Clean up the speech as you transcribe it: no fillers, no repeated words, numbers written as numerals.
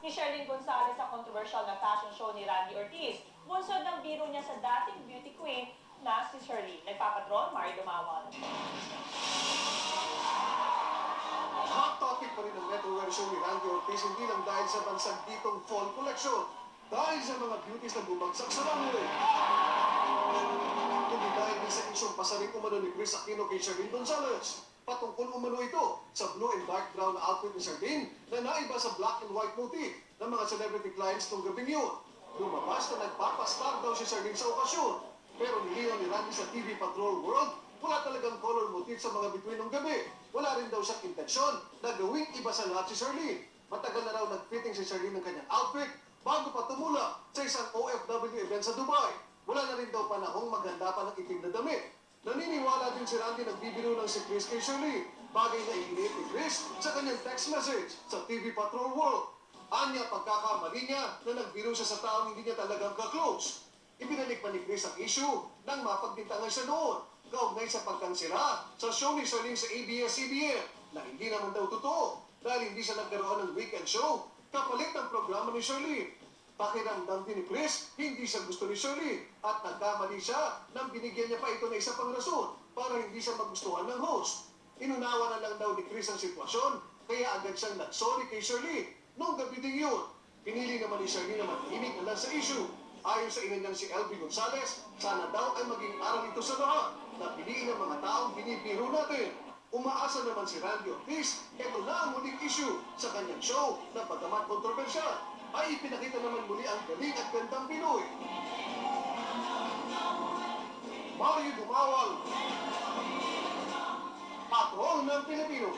ni Sherlyn Gonzalez sa controversial na fashion show ni Randy Ortiz. Bunsod ng biro niya sa dating beauty queen na si Sherlyn. Nagpapatron, Mari Dumawan. Hot topic pa rin ang Metrowear show ni Randy Ortiz, hindi lang dahil sa bansag ditong fall collection, dahil sa mga beauties na bumagsak sa runway. Kundi dahil din sa isyong pasaring umano ni Chris Aquino kay Sherlyn Gonzalez. Patungkol umano ito sa blue and dark brown na outfit ni Sherlyn na naiba sa black and white motif ng mga celebrity clients nung gabing yun. Lumabas na nagpapastar daw si Sherlyn sa okasyon. Pero nilinaw ni Randy sa TV Patrol World, wala talagang color motif sa mga bituin ng gabi. Wala rin daw siyang intensyon na gawing iba sa lahat si Sherlyn. Matagal na raw nag-fitting si Sherlyn ng kanyang outfit bago pa tumula sa isang OFW event sa Dubai. Wala na rin daw panahong maganda pa ng itim na damit. Naniniwala din si Randy nagbibiro ng si Chris kay Sherlyn, bagay na iinit ni Chris sa kanyang text message sa TV Patrol World. Anya pagkakamali niya na nagbiro siya sa taong hindi niya talagang ka-close. Ibinalik pa ni Chris ang issue nang mapagbintangan siya noon, kaugnay sa pagkansela sa show ni Sherlyn sa ABS-CBN na hindi naman daw totoo dahil hindi siya nagkaroon ng weekend show kapalit ng programa ni Sherlyn. Pakiramdam din ni Chris, hindi siya gusto ni Sherlyn at nagkamali siya nang binigyan niya pa ito na isa pang rason para hindi siya magustuhan ng host. Inunawa na lang daw ni Chris ang sitwasyon kaya agad siyang nag-sorry kay Sherlyn noong gabi din yun. Pinili naman ni Sherlyn na matahimik na lang sa issue. Ayon sa ina niyang si LB Gonzalez, sana daw ay maging aral ito sa lahat na piliin ng mga taong binibiro natin. Umaasa naman si Randy Ortiz, ito na ang muling issue sa kanyang show na bagamat kontrobersyal, ay ipinakita naman muli ang galing at gandang Pinoy. Mario Dumawal, Patrol ng Pilipino.